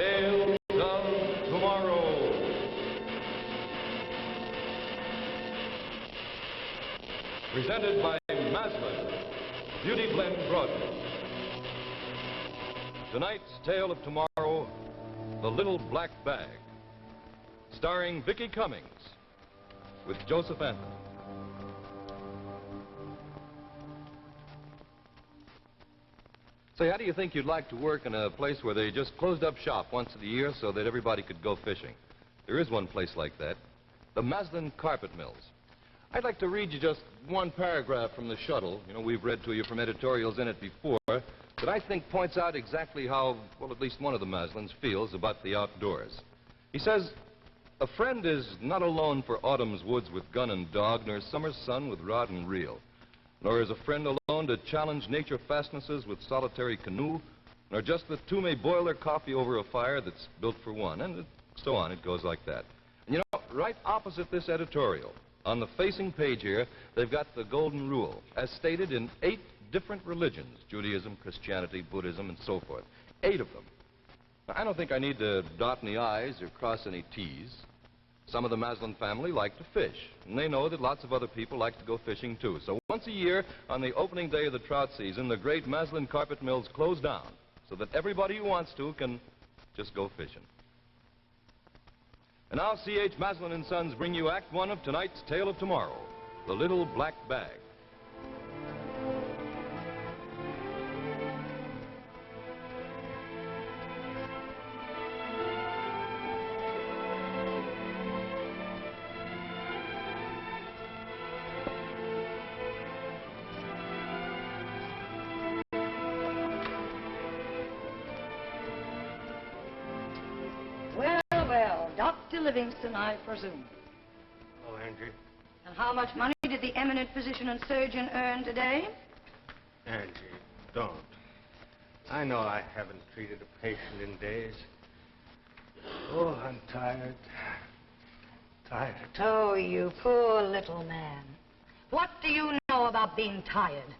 Tales of Tomorrow. Presented by Maslin, Beauty Blend Broadway. Tonight's Tale of Tomorrow, The Little Black Bag, starring Vicki Cummings, with Joseph Anthony. Say, how do you think you'd like to work in a place where they just closed up shop once a year so that everybody could go fishing? There is one place like that, the Maslin Carpet Mills. I'd like to read you just one paragraph from the Shuttle. You know, we've read to you from editorials in it before, that I think points out exactly how, well, at least one of the Maslins feels about the outdoors. He says, "A friend is not alone for autumn's woods with gun and dog, nor summer's sun with rod and reel. Nor is a friend alone to challenge nature fastnesses with solitary canoe, nor just that two may boil their coffee over a fire that's built for one," and so on. It goes like that. And you know, right opposite this editorial, on the facing page here, they've got the golden rule, as stated in 8 different religions: Judaism, Christianity, Buddhism, and so forth. 8 of them. Now, I don't think I need to dot any I's or cross any T's. Some of the Maslin family like to fish, and they know that lots of other people like to go fishing too. So once a year, on the opening day of the trout season, the great Maslin Carpet Mills close down so that everybody who wants to can just go fishing. And now C.H. Maslin & Sons bring you Act 1 of tonight's Tale of Tomorrow, The Little Black Bag. Well, Dr. Livingston, I presume. Oh, Angie. And how much money did the eminent physician and surgeon earn today? Angie, don't. I know I haven't treated a patient in days. Oh, I'm tired. Tired. Oh, you poor little man. What do you know about being tired?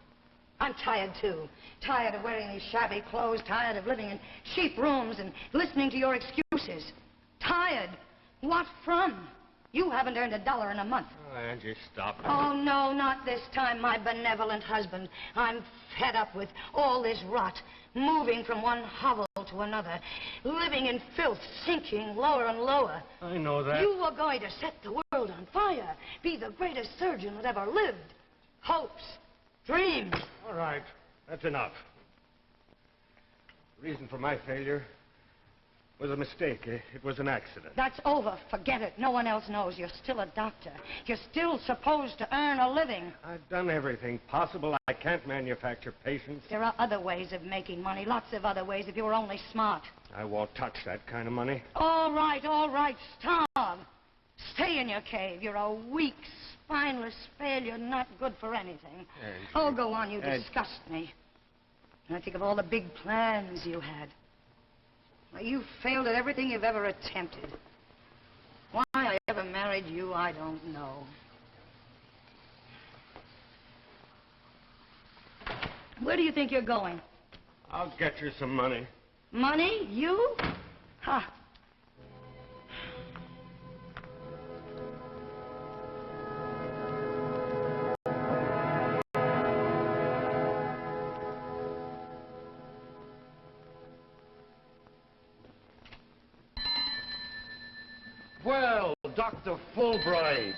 I'm tired, too. Tired of wearing these shabby clothes, tired of living in cheap rooms and listening to your excuses. Tired? What from? You haven't earned $1 in a month. Oh, Angie, stop it. Oh, no, not this time, my benevolent husband. I'm fed up with all this rot, moving from one hovel to another, living in filth, sinking lower and lower. I know that. You were going to set the world on fire, be the greatest surgeon that ever lived. Hopes, dreams. All right, that's enough. The reason for my failure was a mistake. It was an accident. That's over. Forget it. No one else knows. You're still a doctor. You're still supposed to earn a living. I've done everything possible. I can't manufacture patients. There are other ways of making money, lots of other ways, if you were only smart. I won't touch that kind of money. All right, starve. Stay in your cave. You're a weak, spineless failure, not good for anything. Angie. Oh, go on. You disgust me. And I think of all the big plans you had. Well, you failed at everything you've ever attempted. Why I ever married you, I don't know. Where do you think you're going? I'll get you some money. Money? You? Ha. Well, Dr. Fulbright,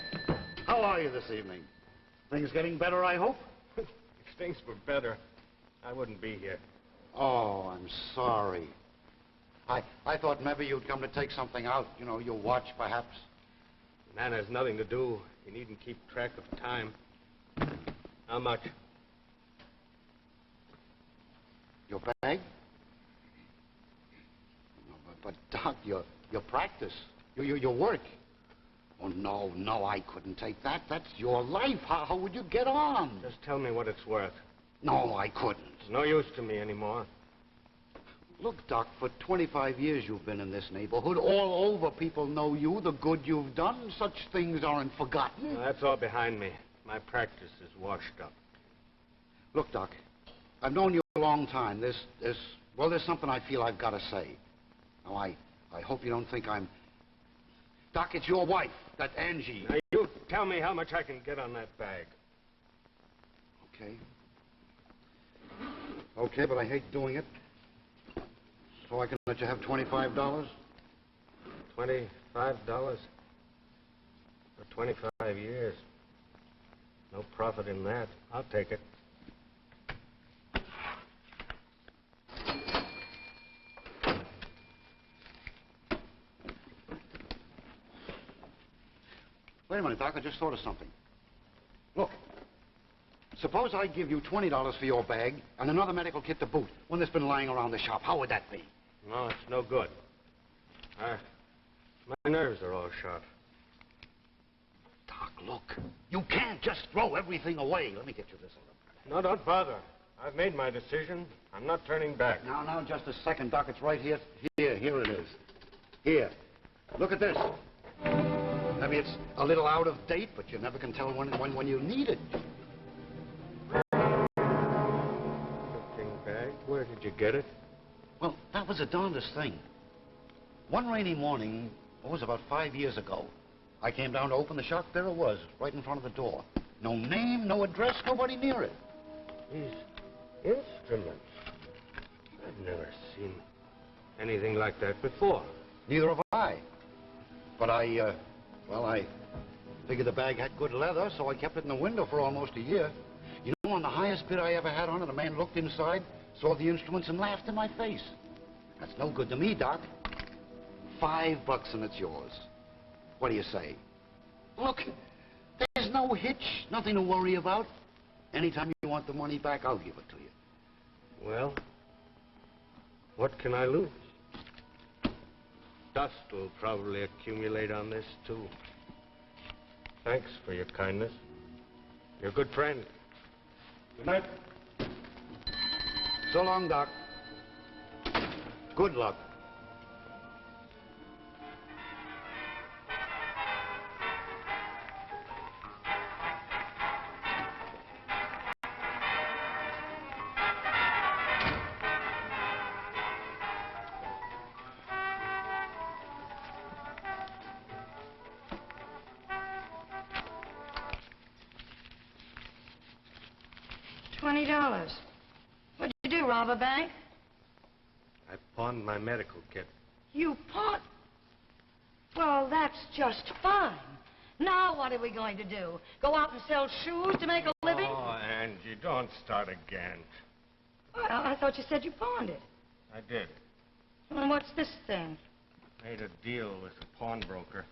how are you this evening? Things getting better, I hope? If things were better, I wouldn't be here. Oh, I'm sorry. I thought maybe you'd come to take something out, you know, your watch, perhaps. The man has nothing to do. He needn't keep track of time. How much? Your bag? No, but Doc, your practice, your work. Oh, no, I couldn't take that. That's your life. How would you get on? Just tell me what it's worth. No, I couldn't. It's no use to me anymore. Look, Doc, for 25 years you've been in this neighborhood. All over people know you, the good you've done. Such things aren't forgotten. Well, that's all behind me. My practice is washed up. Look, Doc, I've known you a long time. There's something I feel I've got to say. Now, I hope you don't think I'm... Doc, it's your wife, that Angie. Now, you tell me how much I can get on that bag. Okay. Okay, but I hate doing it. So I can let you have $25? $25? For 25 years. No profit in that. I'll take it. Wait a minute, Doc. I just thought of something. Look. Suppose I give you $20 for your bag and another medical kit to boot, one that's been lying around the shop. How would that be? No, it's no good. My nerves are all shot. Doc, look. You can't just throw everything away. Let me get you this other. No, don't bother. I've made my decision. I'm not turning back. Now, just a second, Doc. It's right here. Here it is. Here. Look at this. Maybe it's a little out of date, but you never can tell when you need it. Thing bag? Where did you get it? Well, that was the darndest thing. One rainy morning, it was about 5 years ago, I came down to open the shop. There it was, right in front of the door. No name, no address, nobody near it. These instruments. I've never seen anything like that before. Neither have I. But I figured the bag had good leather, so I kept it in the window for almost a year. You know, on the highest bid I ever had on it, a man looked inside, saw the instruments, and laughed in my face. That's no good to me, Doc. $5 and it's yours. What do you say? Look, there's no hitch, nothing to worry about. Anytime you want the money back, I'll give it to you. Well, what can I lose? Dust will probably accumulate on this, too. Thanks for your kindness. You're a good friend. Good night. So long, Doc. Good luck. $20. What'd you do, rob a bank? I pawned my medical kit. You pawned? Well, that's just fine. Now what are we going to do? Go out and sell shoes to make a living? Oh, Angie, don't start again. Well, I thought you said you pawned it. I did. Well, what's this thing? Made a deal with a pawnbroker.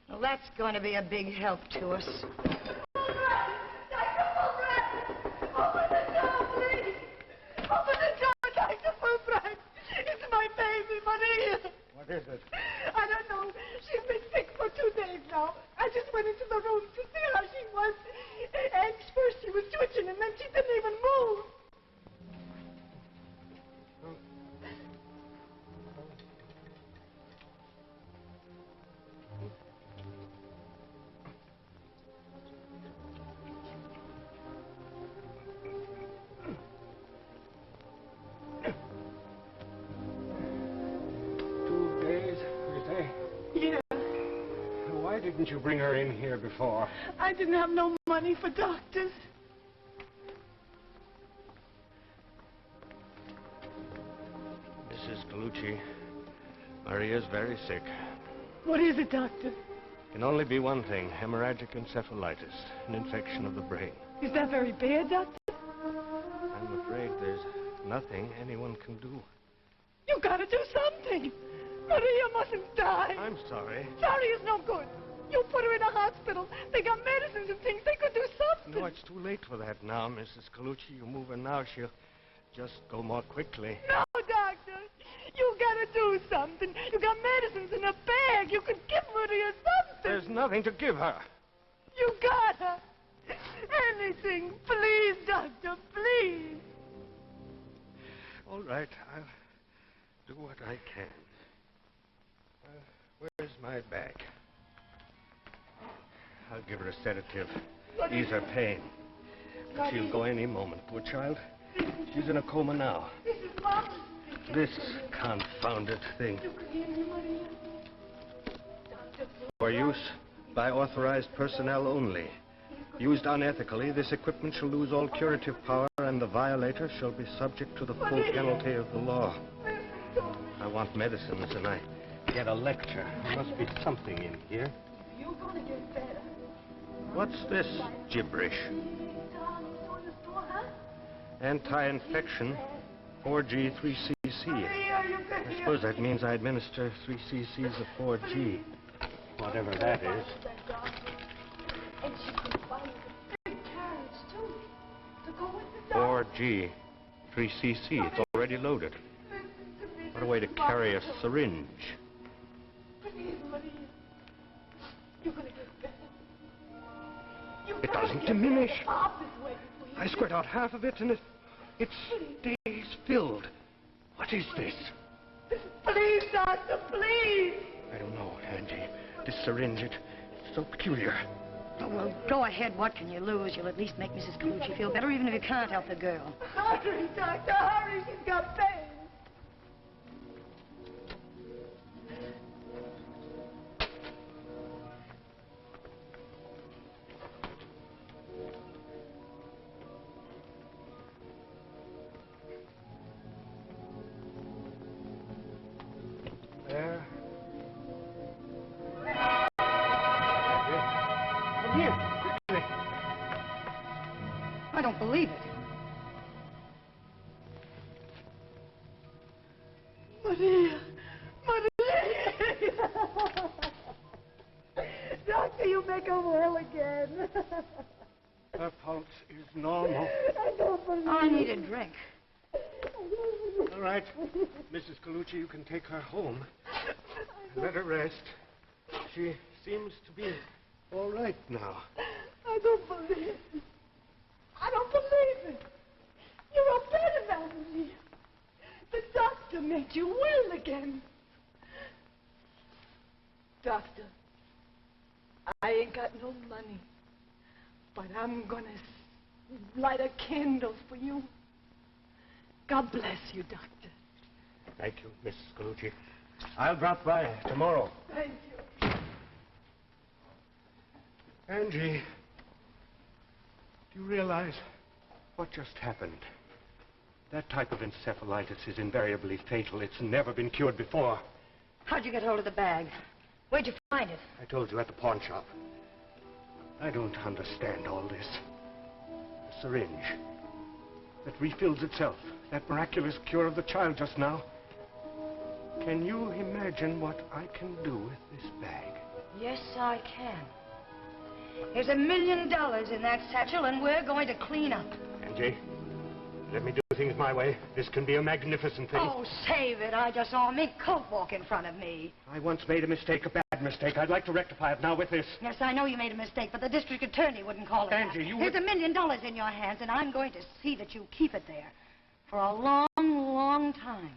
Well, that's going to be a big help to us. What is it? I don't know. She's been sick for 2 days now. I just went into the room to see how she was. And first she was twitching, and then she didn't even move. Why didn't you bring her in here before? I didn't have no money for doctors. Mrs. Gallucci, Maria's very sick. What is it, doctor? Can only be one thing, hemorrhagic encephalitis, an infection of the brain. Is that very bad, doctor? I'm afraid there's nothing anyone can do. You gotta do something. Maria mustn't die. I'm sorry. Sorry is no good. You put her in a hospital. They got medicines and things. They could do something. No, it's too late for that now, Mrs. Gallucci. You move her now, she'll just go more quickly. No, doctor. You gotta do something. You got medicines in a bag. You could give Maria something. There's nothing to give her. You gotta. Anything. Please, doctor, please. All right, I'll do what I can. Where's my bag? I'll give her a sedative, ease her pain. She'll go any moment, poor child. She's in a coma now. This is Mom. this confounded thing? For use by authorized personnel only. Used unethically, this equipment shall lose all curative power, and the violator shall be subject to the full penalty of the law. I want medicines, and I get a lecture. There must be something in here. You're gonna get better. What's this gibberish? Anti-infection, 4G, 3cc. I suppose that means I administer 3 cc's of 4G. Whatever that is. And she can buy you a big carriage, too, to go with the 4G, 3cc. It's already loaded. What a way to carry a syringe. Please, Maria. You're gonna get better. It doesn't diminish. I squirt out half of it, and it stays filled. What is this? Please, doctor, please. I don't know, Angie. This syringe, it's so peculiar. Oh, well, go ahead. What can you lose? You'll at least make Mrs. Colucci feel better, even if you can't help the girl. Hurry, doctor, hurry. She's got pain. There. I don't believe it. Maria! Maria! Doctor, you make her well again. Her pulse is normal. I don't believe Oh, I need a drink. All right. Mrs. Colucci, you can take her home. Let her rest. She seems to be all right now. I don't believe it. I don't believe it. You're a better man than me. The doctor made you well again. Doctor, I ain't got no money, but I'm gonna light a candle for you. God bless you, doctor. Thank you, Mrs. Colucci. I'll drop by tomorrow. Thank you. Angie, do you realize what just happened? That type of encephalitis is invariably fatal. It's never been cured before. How'd you get hold of the bag? Where'd you find it? I told you, at the pawn shop. I don't understand all this. The syringe that refills itself. That miraculous cure of the child just now. Can you imagine what I can do with this bag? Yes, I can. There's $1 million in that satchel, and we're going to clean up. Angie, let me do things my way. This can be a magnificent thing. Oh, save it. I just saw a mink coat walk in front of me. I once made a mistake, a bad mistake. I'd like to rectify it now with this. Yes, I know you made a mistake, but the district attorney wouldn't call it Angie, that. you There's would... $1 million in your hands, and I'm going to see that you keep it there for a long, long time.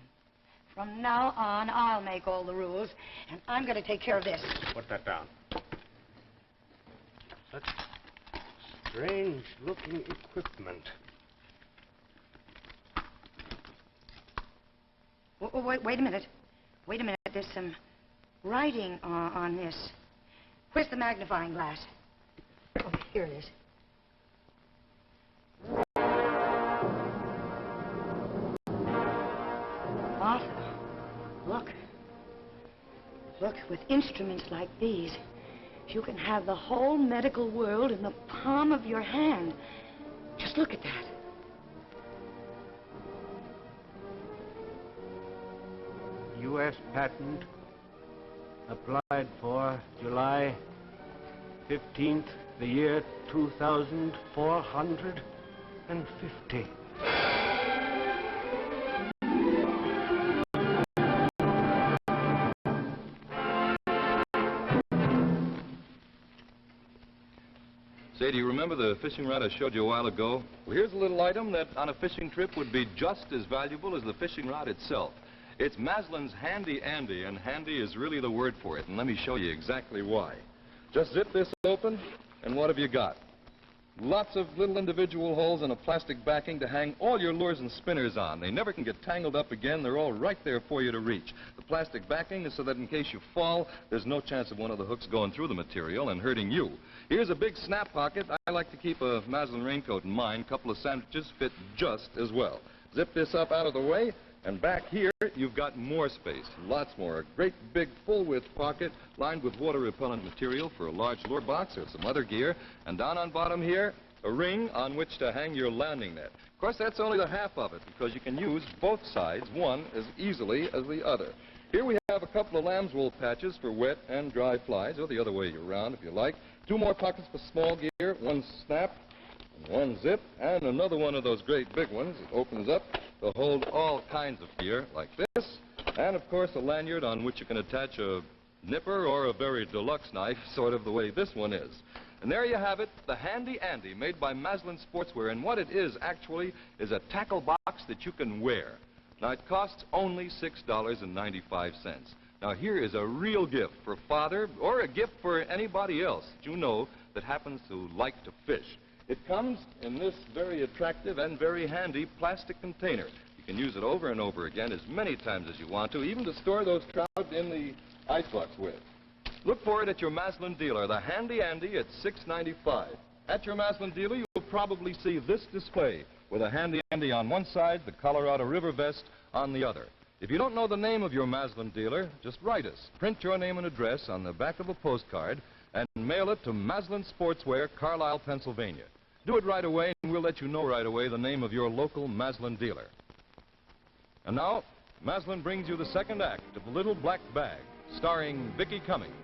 From now on, I'll make all the rules, and I'm going to take care of this. Put that down. Such strange-looking equipment. Wait a minute. Wait a minute. There's some writing on this. Where's the magnifying glass? Oh, here it is. Martha, look. Look, with instruments like these, you can have the whole medical world in the palm of your hand. Just look at that. U.S. patent applied for July 15th, the year 2450. Say, do you remember the fishing rod I showed you a while ago? Well, here's a little item that on a fishing trip would be just as valuable as the fishing rod itself. It's Maslin's Handy Andy, and handy is really the word for it, and let me show you exactly why. Just zip this open, and what have you got? Lots of little individual holes and a plastic backing to hang all your lures and spinners on. They never can get tangled up again. They're all right there for you to reach. The plastic backing is so that in case you fall, there's no chance of one of the hooks going through the material and hurting you. Here's a big snap pocket. I like to keep a Maslin raincoat in mine. A couple of sandwiches fit just as well. Zip this up out of the way, and back here, you've got more space, lots more. A great big full-width pocket lined with water-repellent material for a large lure box or some other gear. And down on bottom here, a ring on which to hang your landing net. Of course, that's only the half of it, because you can use both sides, one as easily as the other. Here we have a couple of lamb's wool patches for wet and dry flies, or the other way around if you like. Two more pockets for small gear, one snap, one zip, and another one of those great big ones that opens up to hold all kinds of gear like this. And, of course, a lanyard on which you can attach a nipper or a very deluxe knife, sort of the way this one is. And there you have it, the Handy Andy, made by Maslin Sportswear. And what it is, actually, is a tackle box that you can wear. Now, it costs only $6.95. Now, here is a real gift for Father, or a gift for anybody else that you know that happens to like to fish. It comes in this very attractive and very handy plastic container. You can use it over and over again as many times as you want to, even to store those trout in the icebox with. Look for it at your Maslin dealer, the Handy Andy at $6.95. At your Maslin dealer, you'll probably see this display with a Handy Andy on one side, the Colorado River vest on the other. If you don't know the name of your Maslin dealer, just write us. Print your name and address on the back of a postcard and mail it to Maslin Sportswear, Carlisle, Pennsylvania. Do it right away, and we'll let you know right away the name of your local Maslin dealer. And now, Maslin brings you the second act of The Little Black Bag, starring Vicki Cummings.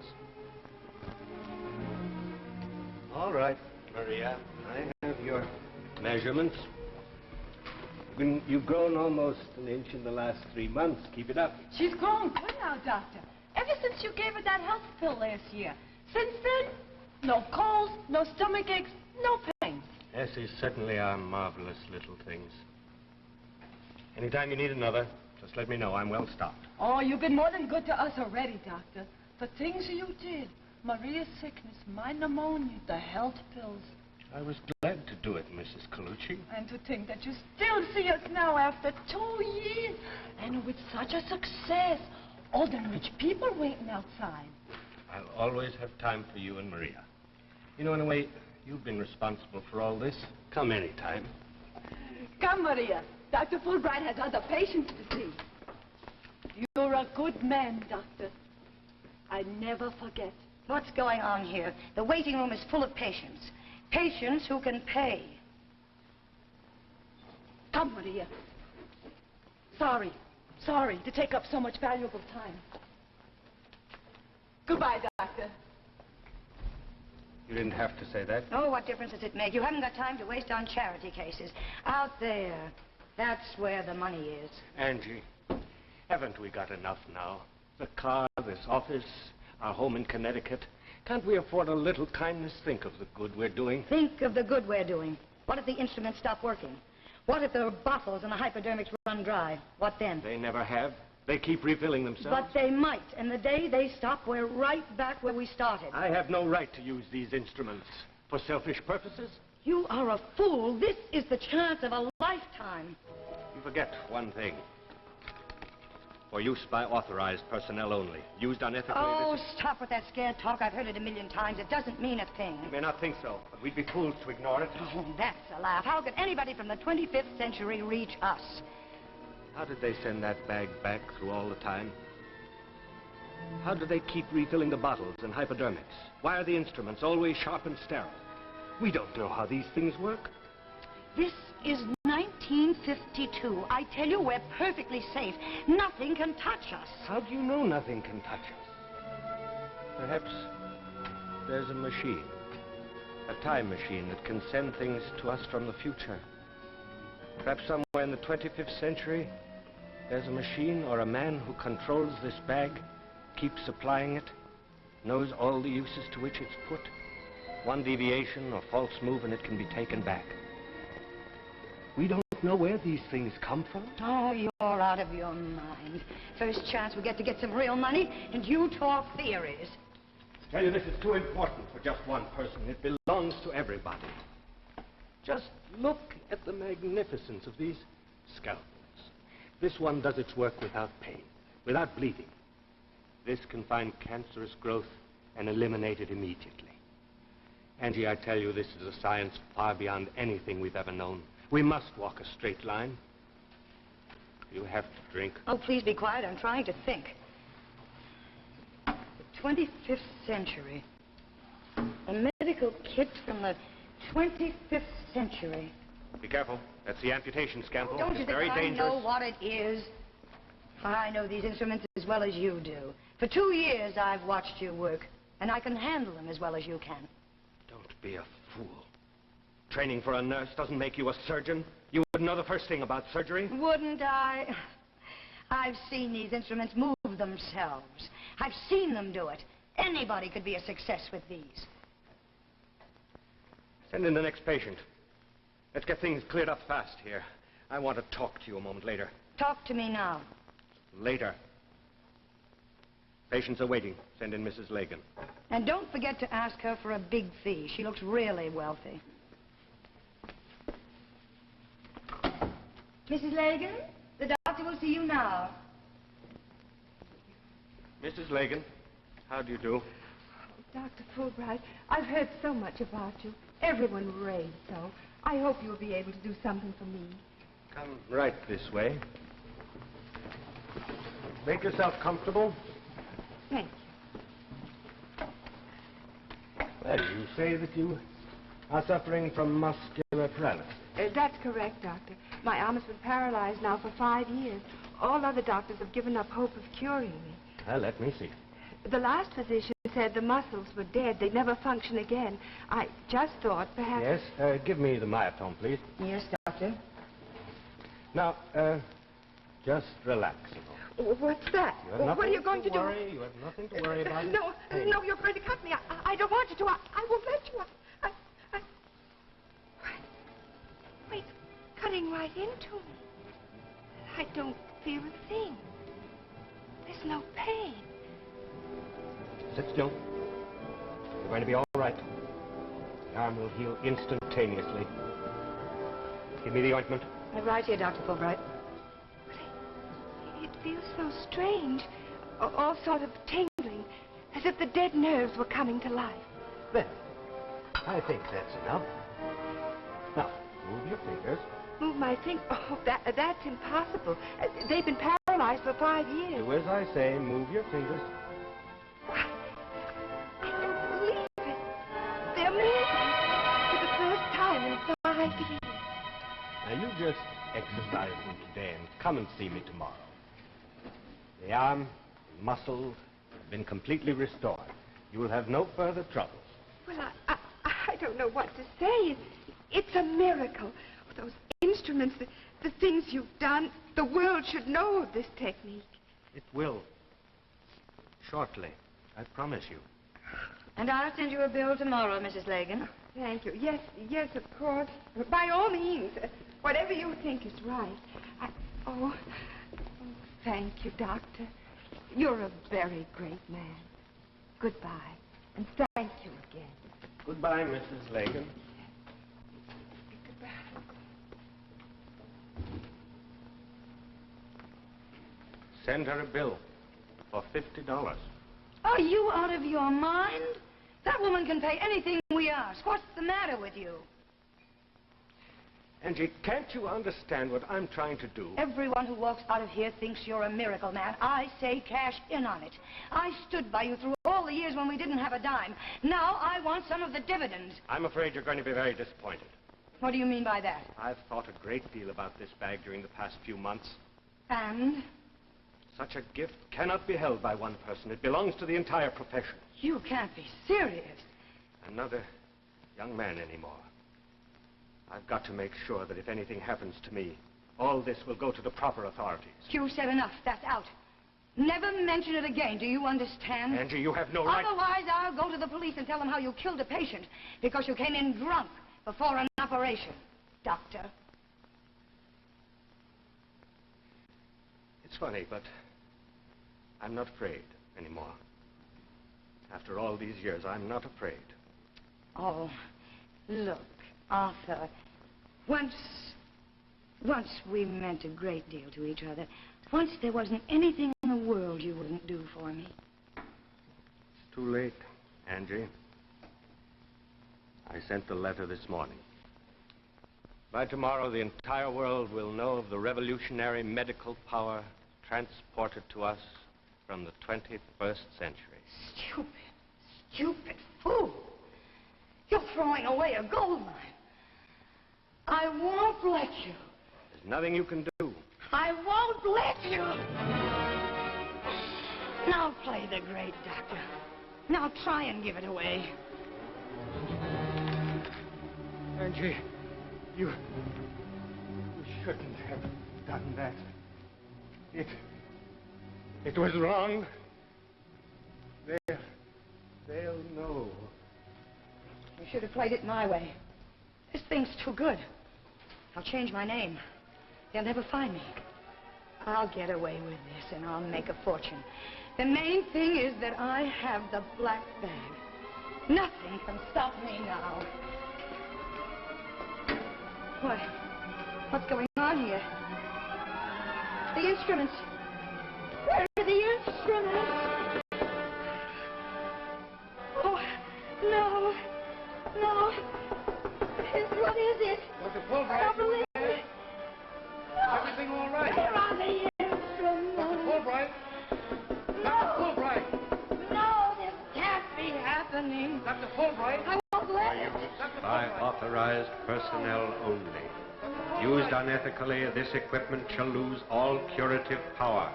All right, Maria. I have your measurements. You've grown almost an inch in the last 3 months. Keep it up. She's grown good now, Doctor. Ever since you gave her that health pill last year. Since then, no colds, no stomach aches, no pain. Yes, these certainly are marvelous little things. Anytime you need another, just let me know. I'm well stocked. Oh, you've been more than good to us already, Doctor. The things you did. Maria's sickness, my pneumonia, the health pills. I was glad to do it, Mrs. Colucci. And to think that you still see us now after 2 years. And with such a success. All the rich people waiting outside. I'll always have time for you and Maria. You know, in a way, you've been responsible for all this. Come anytime. Come, Maria. Dr. Fulbright has other patients to see. You're a good man, Doctor. I never forget. What's going on here? The waiting room is full of patients. Patients who can pay. Come, Maria. Sorry to take up so much valuable time. Goodbye, Doctor. You didn't have to say that. Oh, what difference does it make? You haven't got time to waste on charity cases. Out there, that's where the money is. Angie, haven't we got enough now? The car, this office, our home in Connecticut. Can't we afford a little kindness? Think of the good we're doing. Think of the good we're doing. What if the instruments stop working? What if the bottles and the hypodermics run dry? What then? They never have. They keep refilling themselves. But they might, and the day they stop, we're right back where we started. I have no right to use these instruments for selfish purposes. You are a fool. This is the chance of a lifetime. You forget one thing. For use by authorized personnel only. Used unethically... Oh, stop with that scared talk. I've heard it a million times. It doesn't mean a thing. You may not think so, but we'd be fools to ignore it. Oh, that's a laugh. How could anybody from the 25th century reach us? How did they send that bag back through all the time? How do they keep refilling the bottles and hypodermics? Why are the instruments always sharp and sterile? We don't know how these things work. This is 1952. I tell you, we're perfectly safe. Nothing can touch us. How do you know nothing can touch us? Perhaps there's a machine. A time machine that can send things to us from the future. Perhaps somewhere in the 25th century, there's a machine or a man who controls this bag, keeps supplying it, knows all the uses to which it's put. One deviation or false move and it can be taken back. We don't know where these things come from. Oh, you're out of your mind. First chance we get to get some real money, and you talk theories. I tell you, this is too important for just one person. It belongs to everybody. Just look at the magnificence of these scalpels. This one does its work without pain, without bleeding. This can find cancerous growth and eliminate it immediately. Angie, I tell you, this is a science far beyond anything we've ever known. We must walk a straight line. You have to drink. Oh, please be quiet. I'm trying to think. The 25th century. A medical kit from the 25th century. Be careful. That's the amputation scalpel. Don't you It's think very I dangerous. know what it is? I know these instruments as well as you do. For 2 years, I've watched you work, and I can handle them as well as you can. Don't be a fool. Training for a nurse doesn't make you a surgeon. You wouldn't know the first thing about surgery. Wouldn't I? I've seen these instruments move themselves. I've seen them do it. Anybody could be a success with these. Send in the next patient. Let's get things cleared up fast here. I want to talk to you a moment later. Talk to me now. Later. Patients are waiting. Send in Mrs. Lagan. And don't forget to ask her for a big fee. She looks really wealthy. Mrs. Lagan, the doctor will see you now. Mrs. Lagan, how do you do? Dr. Fulbright, I've heard so much about you. Everyone raves so. I hope you'll be able to do something for me. Come right this way. Make yourself comfortable. Thank Well, you say that you are suffering from muscular paralysis. you. That's correct, Doctor. My arm has been paralyzed now for 5 years. All other doctors have given up hope of curing me. Well, let me see. The last physician said the muscles were dead. They'd never function again. I just thought perhaps... Yes, give me the myotome, please. Yes, doctor. Now, just relax a moment. What's that? You have What are you nothing going to do? worry. You have nothing to worry about. No, Hey. no, you're going to cut me. I don't want you to. I won't let you. Wait, cutting right into me. I don't feel a thing. There's no pain. Sit still. You're going to be all right. The arm will heal instantaneously. Give me the ointment. Right here, Dr. Fulbright. It feels so strange. All sort of tingling. As if the dead nerves were coming to life. There. I think that's enough. Now, move your fingers. Move my finger. Oh, that's impossible. They've been paralyzed for 5 years. Do as I say. Move your fingers. I don't believe it. They're moving for the first time in 5 years. Now, you just exercise them today and come and see me tomorrow. The arm and muscles have been completely restored. You will have no further troubles. Well, I don't know what to say. It's a miracle. Those instruments, the things you've done, the world should know of this technique. It will. Shortly. I promise you. And I'll send you a bill tomorrow, Mrs. Lagan. Thank you. Yes, of course. By all means. Whatever you think is right. Thank you, Doctor. You're a very great man. Goodbye. And thank you again. Goodbye, Mrs. Lagan. Goodbye. Send her a bill for $50. Are you out of your mind? That woman can pay anything we ask. What's the matter with you? Angie, can't you understand what I'm trying to do? Everyone who walks out of here thinks you're a miracle man. I say cash in on it. I stood by you through all the years when we didn't have a dime. Now I want some of the dividends. I'm afraid you're going to be very disappointed. What do you mean by that? I've thought a great deal about this bag during the past few months. And? Such a gift cannot be held by one person. It belongs to the entire profession. You can't be serious. I'm not a young man anymore. I've got to make sure that if anything happens to me, all this will go to the proper authorities. You said enough. That's out. Never mention it again. Do you understand? Angie, you have no right... Otherwise, I'll go to the police and tell them how you killed a patient because you came in drunk before an operation. Doctor. It's funny, but I'm not afraid anymore. After all these years, I'm not afraid. Oh, look, Arthur, Once we meant a great deal to each other. Once there wasn't anything in the world you wouldn't do for me. It's too late, Angie. I sent the letter this morning. By tomorrow, the entire world will know of the revolutionary medical power transported to us from the 21st century. Stupid fool. You're throwing away a gold mine. I won't let you. There's nothing you can do. I won't let you. Now play the great doctor. Now try and give it away. Angie, you shouldn't have done that. It was wrong. They'll know. You should have played it my way. This thing's too good. I'll change my name. They'll never find me. I'll get away with this and I'll make a fortune. The main thing is that I have the black bag. Nothing can stop me now. What? What's going on here? The instruments. Where are the instruments? Oh, no. No. What is it? Dr. Fulbright. I don't believe it. No. Everything all right? Where are the instruments? Dr. Fulbright. No. Dr. Fulbright. No, this can't be happening. Dr. Fulbright. I won't let it. By authorized personnel only. Used unethically, this equipment shall lose all curative power,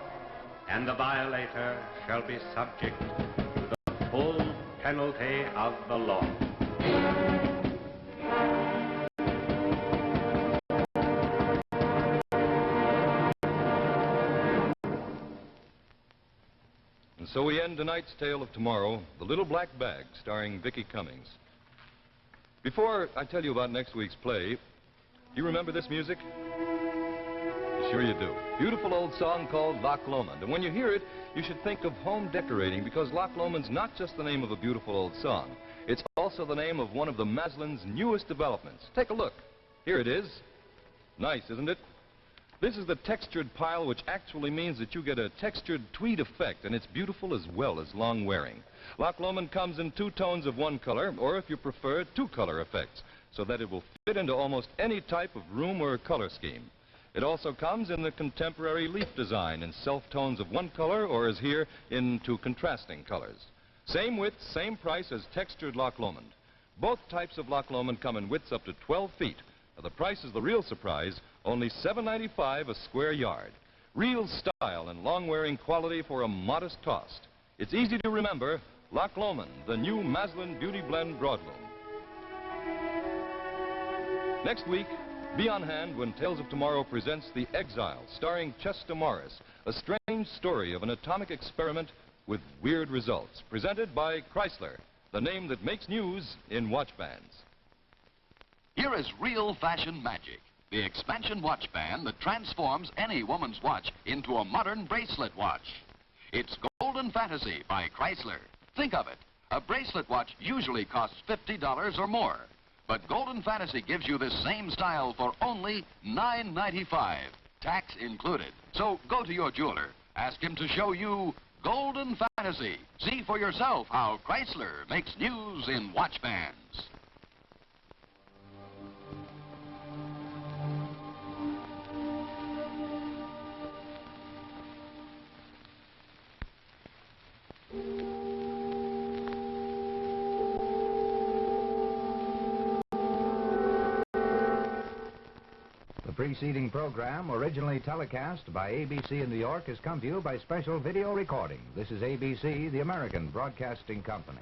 and the violator shall be subject to the full penalty of the law. And so we end tonight's tale of tomorrow, The Little Black Bag, starring Vicki Cummings. Before I tell you about next week's play, you remember this music? Sure you do. Beautiful old song called Loch Lomond. And when you hear it, you should think of home decorating, because Loch Lomond's not just the name of a beautiful old song. It's also the name of one of the Maslin's newest developments. Take a look. Here it is. Nice, isn't it? This is the textured pile, which actually means that you get a textured tweed effect, and it's beautiful as well as long-wearing. Loch Lomond comes in 2 tones of one color, or if you prefer, 2-color effects, so that it will fit into almost any type of room or color scheme. It also comes in the contemporary leaf design in self-tones of one color, or as here, in 2 contrasting colors. Same width, same price as textured Loch Lomond. Both types of Loch Lomond come in widths up to 12 feet. Now, the price is the real surprise, only $7.95 a square yard. Real style and long-wearing quality for a modest cost. It's easy to remember, Loch Lomond, the new Maslin Beauty Blend Broadloom. Next week, be on hand when Tales of Tomorrow presents The Exile, starring Chester Morris, a strange story of an atomic experiment with weird results. Presented by Chrysler, the name that makes news in watch bands. Here is real fashion magic. The expansion watch band that transforms any woman's watch into a modern bracelet watch. It's Golden Fantasy by Chrysler. Think of it. A bracelet watch usually costs $50 or more. But Golden Fantasy gives you this same style for only $9.95, tax included. So go to your jeweler, ask him to show you Golden Fantasy. See for yourself how Chrysler makes news in watch bands. The preceding program, originally telecast by ABC in New York, has come to you by special video recording. This is ABC, the American Broadcasting Company.